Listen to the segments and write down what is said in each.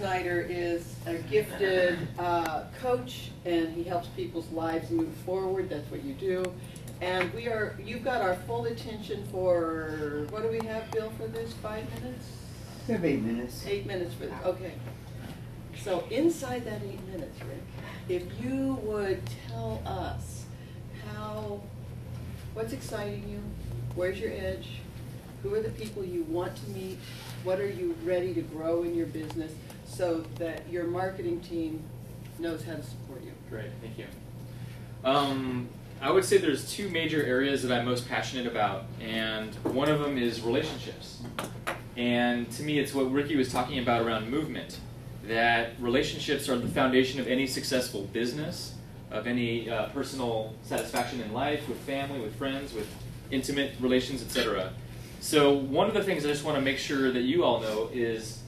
Snyder is a gifted coach, and he helps people's lives move forward. That's what you do. And you've got our full attention for, what do we have, Bill, for this? 5 minutes? We have 8 minutes. 8 minutes for this, okay. So inside that 8 minutes, Rick, if you would tell us what's exciting you, where's your edge, who are the people you want to meet, what are you ready to grow in your business so that your marketing team knows how to support you. Great, thank you. I would say there's two major areas that I'm most passionate about, and one of them is relationships. And to me, it's what Ricky was talking about around movement, that relationships are the foundation of any successful business, of any personal satisfaction in life, with family, with friends, with intimate relations, etc. So one of the things I just want to make sure that you all know is,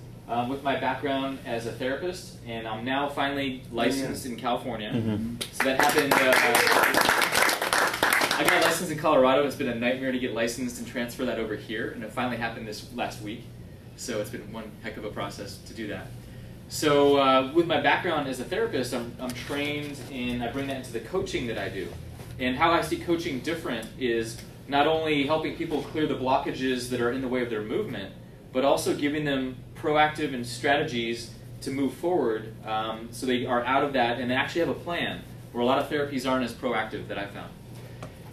with my background as a therapist, and I'm now finally licensed in California. So that happened, I got licensed in Colorado. It's been a nightmare to get licensed and transfer that over here, and it finally happened this last week. So it's been one heck of a process to do that. So with my background as a therapist, I'm trained in, I bring that into the coaching that I do. And how I see coaching different is not only helping people clear the blockages that are in the way of their movement, but also giving them proactive and strategies to move forward so they are out of that and they actually have a plan, where a lot of therapies aren't as proactive that I found.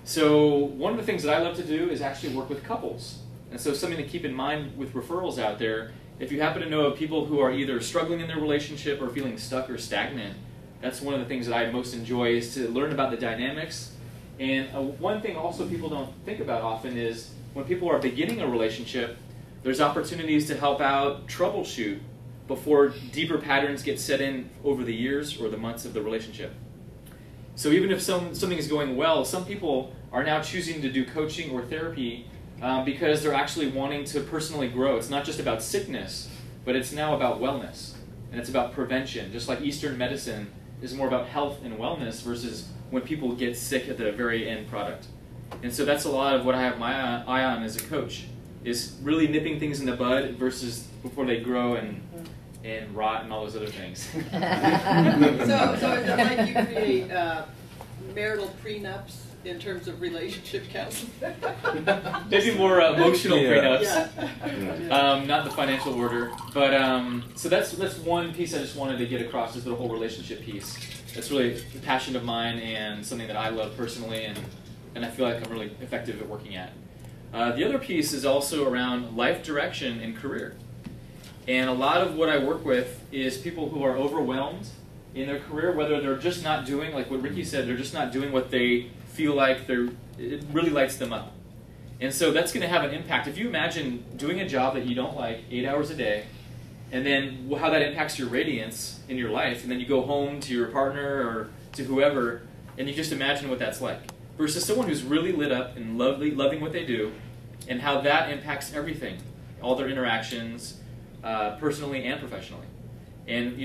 So one of the things that I love to do is actually work with couples. And so something to keep in mind with referrals out there, if you happen to know of people who are either struggling in their relationship or feeling stuck or stagnant, that's one of the things that I most enjoy, is to learn about the dynamics. And one thing also people don't think about often is when people are beginning a relationship, there's opportunities to help out troubleshoot before deeper patterns get set in over the years or the months of the relationship. So even if something is going well, some people are now choosing to do coaching or therapy because they're actually wanting to personally grow. It's not just about sickness, but it's now about wellness. And it's about prevention. Just like Eastern medicine is more about health and wellness versus when people get sick at the very end product. And so that's a lot of what I have my eye on as a coach, is really nipping things in the bud versus before they grow and rot and all those other things. So is it like you create marital prenups in terms of relationship counseling? Maybe more emotional prenups, Yeah. not the financial order. But so that's one piece I just wanted to get across, is the whole relationship piece. That's really a passion of mine and something that I love personally, and I feel like I'm really effective at working at. The other piece is also around life direction and career. And a lot of what I work with is people who are overwhelmed in their career, whether they're just not doing, like what Ricky said, they're just not doing what they feel like it really lights them up. And so that's going to have an impact. If you imagine doing a job that you don't like 8 hours a day, and then how that impacts your radiance in your life, and then you go home to your partner or to whoever, and you just imagine what that's like. Versus someone who's really lit up and loving what they do, and how that impacts everything, all their interactions, personally and professionally. And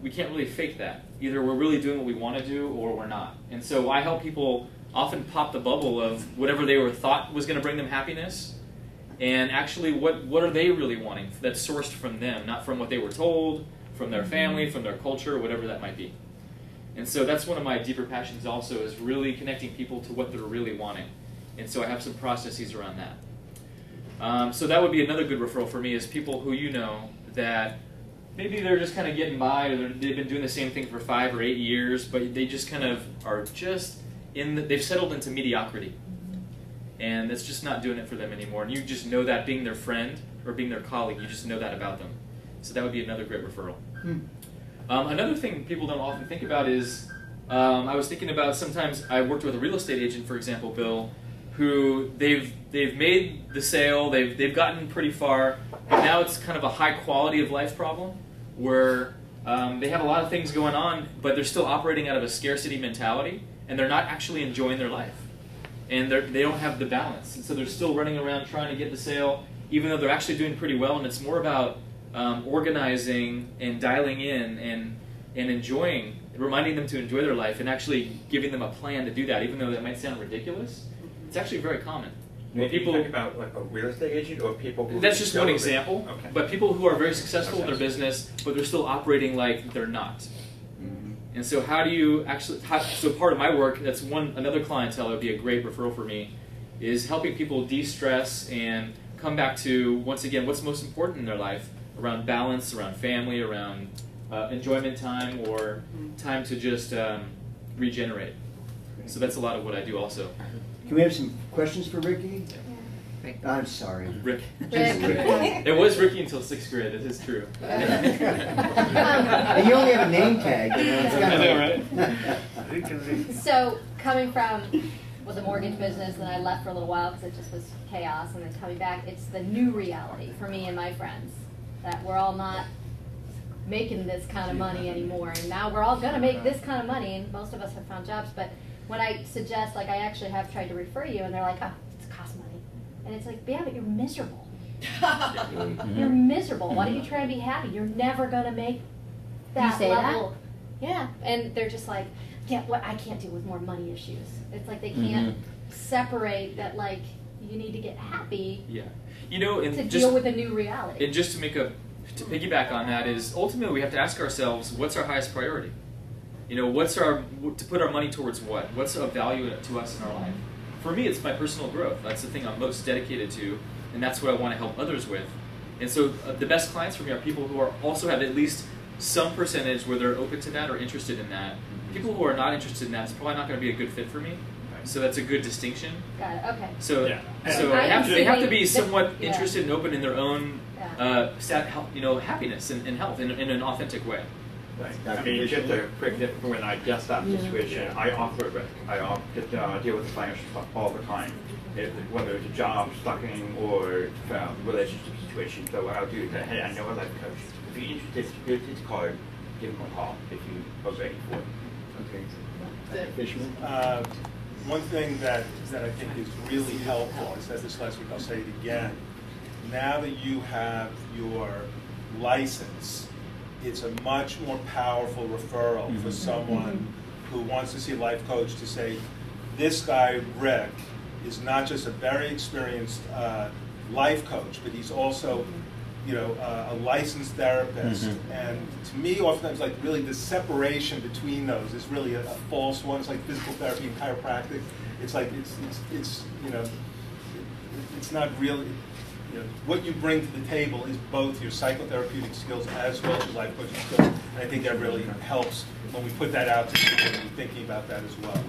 we can't really fake that. Either we're really doing what we want to do, or we're not. And so I help people often pop the bubble of whatever they thought was going to bring them happiness, and actually what are they really wanting that's sourced from them, not from what they were told, from their family, from their culture, whatever that might be. And so that's one of my deeper passions also, is really connecting people to what they're really wanting. And so I have some processes around that. So that would be another good referral for me, is people who that maybe they're just kind of getting by, or they've been doing the same thing for 5 or 8 years, but they just kind of are just they've settled into mediocrity. And it's just not doing it for them anymore. And you just know that, being their friend or being their colleague, you just know that about them. So that would be another great referral. Another thing people don't often think about is, I was thinking about, sometimes I worked with a real estate agent, for example, Bill, who they've made the sale, they've gotten pretty far, but now it's kind of a high quality of life problem, where they have a lot of things going on, but they're still operating out of a scarcity mentality, and they're not actually enjoying their life. And they don't have the balance. And so they're still running around trying to get the sale, even though they're actually doing pretty well. And it's more about organizing and dialing in and enjoying, reminding them to enjoy their life, and actually giving them a plan to do that, even though that might sound ridiculous. It's actually very common. Where people talking about like a real estate agent or people who... That's just one example, okay. but people who are very successful in their business, but they're still operating like they're not. And so how do you actually, so part of my work, that's another clientele that would be a great referral for me, is helping people de-stress and come back to, once again, what's most important in their life, around balance, around family, around enjoyment time, or time to just regenerate. So that's a lot of what I do also. Can we have some questions for Ricky? I'm sorry. Rick. Rick. It was Ricky until 6th grade, it is true. You only have a name tag. You know, it's I know, right? So coming from the mortgage business, and I left for a little while because it just was chaos, and then coming back, it's the new reality for me and my friends that we're all not making this kind of money anymore, and now we're all going to make this kind of money, and most of us have found jobs. But when I suggest, like, I actually have tried to refer you, and they're like, oh, it's cost money, and it's like, yeah, but you're miserable. You're miserable. Why don't you try and be happy? You're never going to make that You say level. Yeah, and they're just like, yeah, well, I can't deal with more money issues. It's like they can't separate that, like, you need to get happy Yeah. You know, and to just, deal with a new reality. and just to piggyback on that is, ultimately we have to ask ourselves, what's our highest priority? You know, to put our money towards what? What's of value to us in our life? For me, it's my personal growth. That's the thing I'm most dedicated to, and that's what I want to help others with. And so the best clients for me are people who also have at least some percentage where they're open to that or interested in that. People who are not interested in that is probably not going to be a good fit for me. So that's a good distinction. Got it. Okay. So, Yeah. so I they have to be that- somewhat yeah. interested and open in their own Yeah. happiness and health in an authentic way. Right. I mean, just a quick tip, when I just start the situation, I offer risk. I just deal with the financial stuff all the time, whether it's a job, stocking, or relationship situation. So what I'll do is say, hey, I know a life coach. If you're interested, here's his card. Give him a call if you are ready for it. Okay. Fishman? One thing that I think is really helpful, I said this last week, I'll say it again, now that you have your license, it's a much more powerful referral for someone who wants to see a life coach to say, this guy, Rick, is not just a very experienced life coach, but he's also a licensed therapist. And to me, oftentimes, like, really the separation between those is really a false one. It's like physical therapy and chiropractic. It's like it's not really. What you bring to the table is both your psychotherapeutic skills as well as your life coaching skills. And I think that really helps when we put that out to people and be thinking about that as well.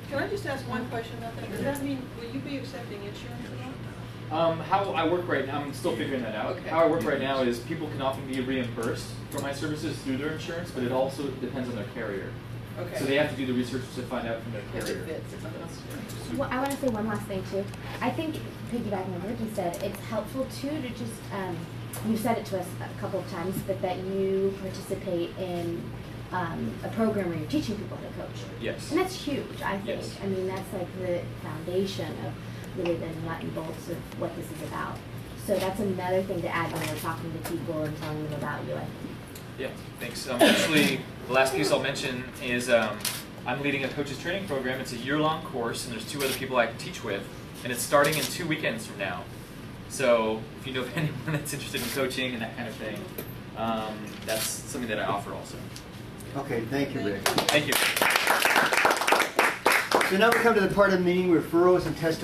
Can I just ask one question about that? Does that mean, will you be accepting insurance at all? How I work right now, I'm still figuring that out. Okay. How I work right now is people can often be reimbursed for my services through their insurance, but it also depends on their carrier. Okay. So they have to do the research to find out from their If carrier. it fits. Well, I want to say one last thing too. I think, piggybacking on what Ricky said, it's helpful too to just, you've said it to us a couple of times, but that you participate in a program where you're teaching people how to coach. Yes. And that's huge, I think. Yes. I mean, that's like the foundation of really the nut and bolts of what this is about. So that's another thing to add when we're talking to people and telling them about you, I think. Yeah, thanks. Actually, the last piece I'll mention is I'm leading a coaches training program. It's a year-long course, and there's 2 other people I teach with, and it's starting in 2 weekends from now. So if you know of anyone that's interested in coaching and that kind of thing, that's something that I offer also. Okay, thank you, Rick. Thank you. So now we come to the part of the meeting, referrals and testimonials.